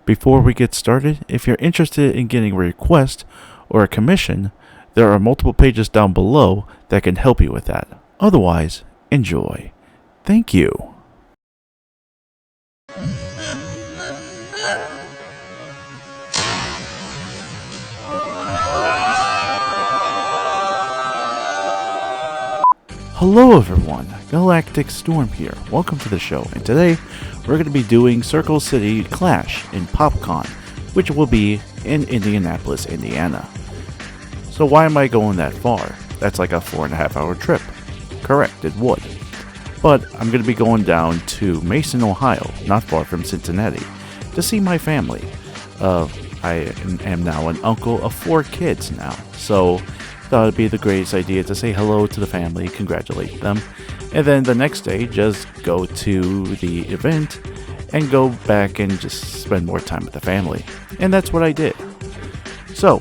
Before we get started, if you're interested in getting a request or a commission, there are multiple pages down below that can help you with that. Otherwise, enjoy. Thank you. Hello everyone, Galacticstorm here. Welcome to the show, and today we're going to be doing Circle City Clash in Popcon, which will be in Indianapolis, Indiana. So why am I going that far? That's like a 4.5 hour trip. Correct, it would. But I'm going to be going down to Mason, Ohio, not far from Cincinnati, to see my family. I am now an uncle of 4 kids now, so thought it'd be the greatest idea to say hello to the family, congratulate them, and then the next day just go to the event and go back and just spend more time with the family. And that's what I did. So,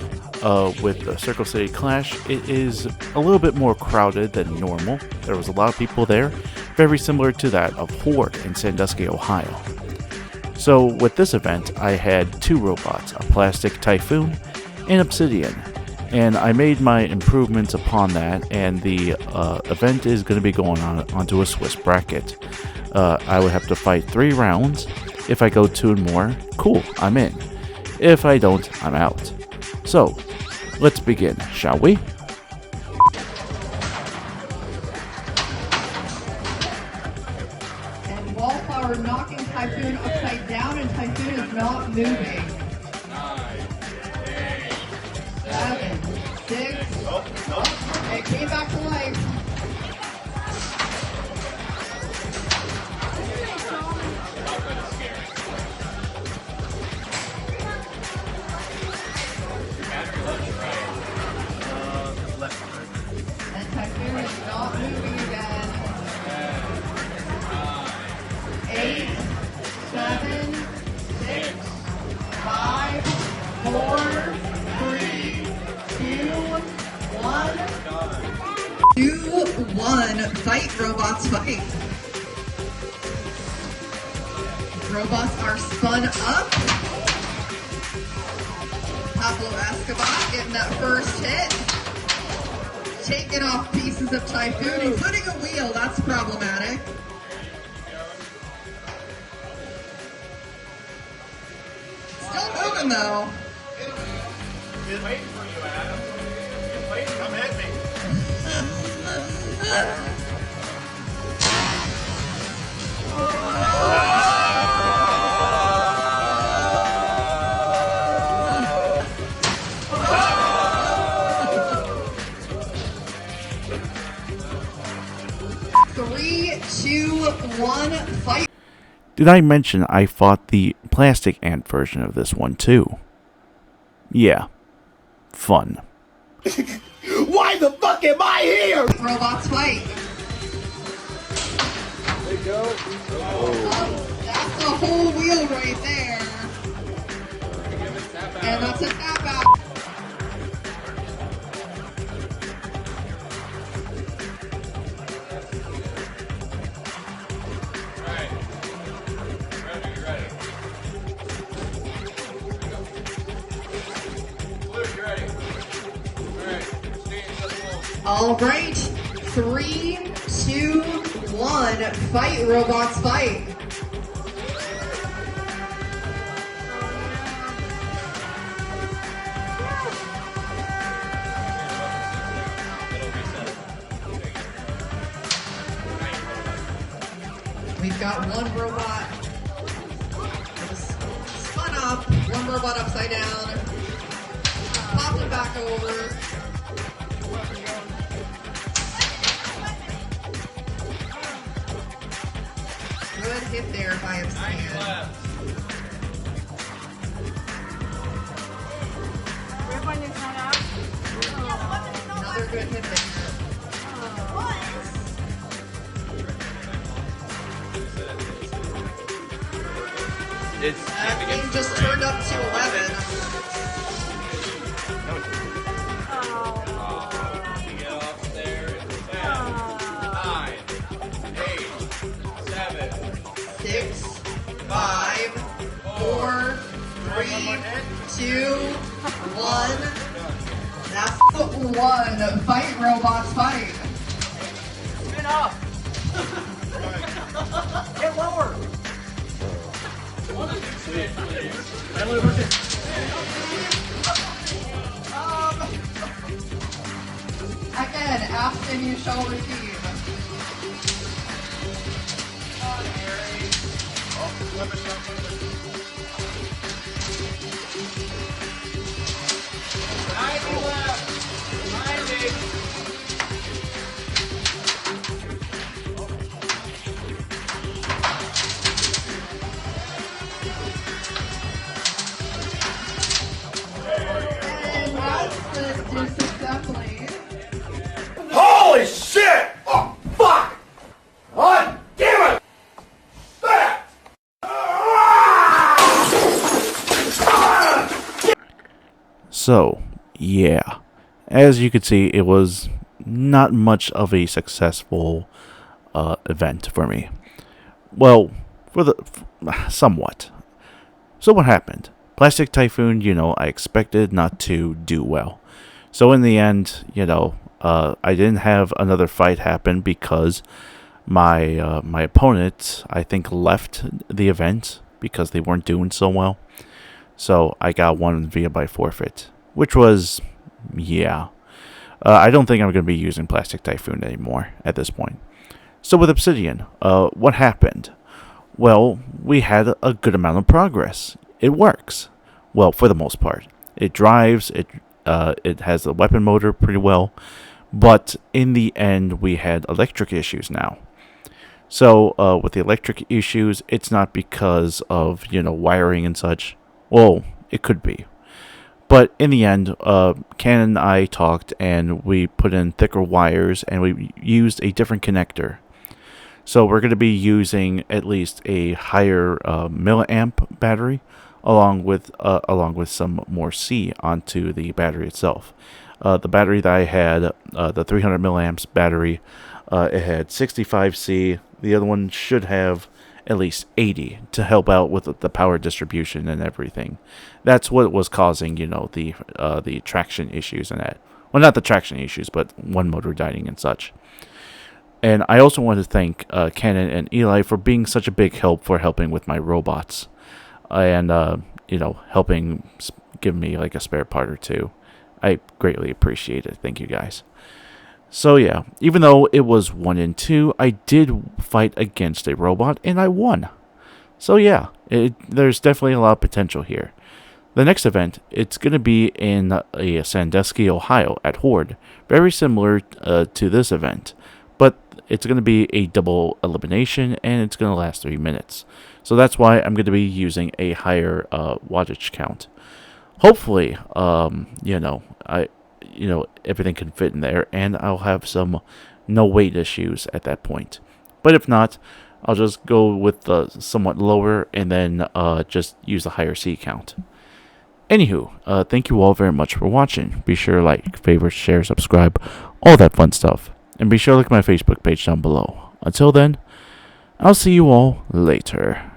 with the Circle City Clash, it is a little bit more crowded than normal. There was a lot of people there, very similar to that of Horde in Sandusky, Ohio. So with this event, I had 2 robots, a plastic Typhoon and Obsidian. And I made my improvements upon that, and the event is going to be going onto a Swiss bracket. I would have to fight 3 rounds. If I go 2 and more, cool, I'm in. If I don't, I'm out. So, let's begin, shall we? And Wallflower knocking Typhoon upside down, and Typhoon is not moving. 7, 6. It came back to life. And Typhoon is not moving again. 8, 7, 6, 5, 4, 3, 2, 1. 2-1. Fight, robots, fight. Robots are spun up. Pablo Escobar getting that first hit. Taking off pieces of Typhoon, including a wheel. That's problematic. Still moving though. Been waiting for you, Adam. Been waiting. Come at me. Three, two, one, fight. Did I mention I fought the plastic ant version of this one too? Yeah. Fun. Why the fuck am I here? Robots fight. There you go. Oh, that's a whole wheel right there. And that's a tap out. All right, 3, 2, 1, fight, robots, fight. We've got 1 robot spun up, 1 robot upside down, popped it back over. Good hit there by Obsidian. Another good hit there. That game just turned up to 11. Get off there. 9, 8, 7, 6, 5, 4, 3, 2, 1. That's one. Fight, robots, fight. Spin up. Get lower. Again, ask and you shall receive. And that's the disassembly. Holy shit! Oh, fuck! God damn it! So, yeah. As you can see, it was not much of a successful event for me. Well, somewhat. So what happened? Plastic Typhoon, I expected not to do well. So in the end, I didn't have another fight happen because my opponent, I think, left the event because they weren't doing so well. So I got one via by forfeit, which was, yeah. I don't think I'm going to be using Plastic Typhoon anymore at this point. So with Obsidian, what happened? Well, we had a good amount of progress. It works. Well, for the most part. It drives, it has the weapon motor pretty well. But in the end, we had electric issues now. So with the electric issues, it's not because of, wiring and such. Well, it could be. But in the end, Ken and I talked, and we put in thicker wires, and we used a different connector. So we're going to be using at least a higher milliamp battery, along with some more C onto the battery itself. The battery that I had, the 300 milliamps battery, it had 65 C. The other one should have at least 80 to help out with the power distribution and everything. That's what was causing, the traction issues and that. Well, not the traction issues, but one motor dying and such. And I also want to thank Canon and Eli for being such a big help for helping with my robots. And, helping give me like a spare part or two. I greatly appreciate it. Thank you guys. So yeah, even though it was 1 and 2, I did fight against a robot and I won. So yeah, there's definitely a lot of potential here. The next event, it's going to be in Sandusky, Ohio at Horde. Very similar to this event, but it's going to be a double elimination and it's going to last 3 minutes. So that's why I'm going to be using a higher wattage count. Hopefully, everything can fit in there, and I'll have some no weight issues at that point. But if not, I'll just go with the somewhat lower and then just use a higher C count. Anywho, thank you all very much for watching. Be sure to like, favorite, share, subscribe, all that fun stuff. And be sure to look at my Facebook page down below. Until then, I'll see you all later.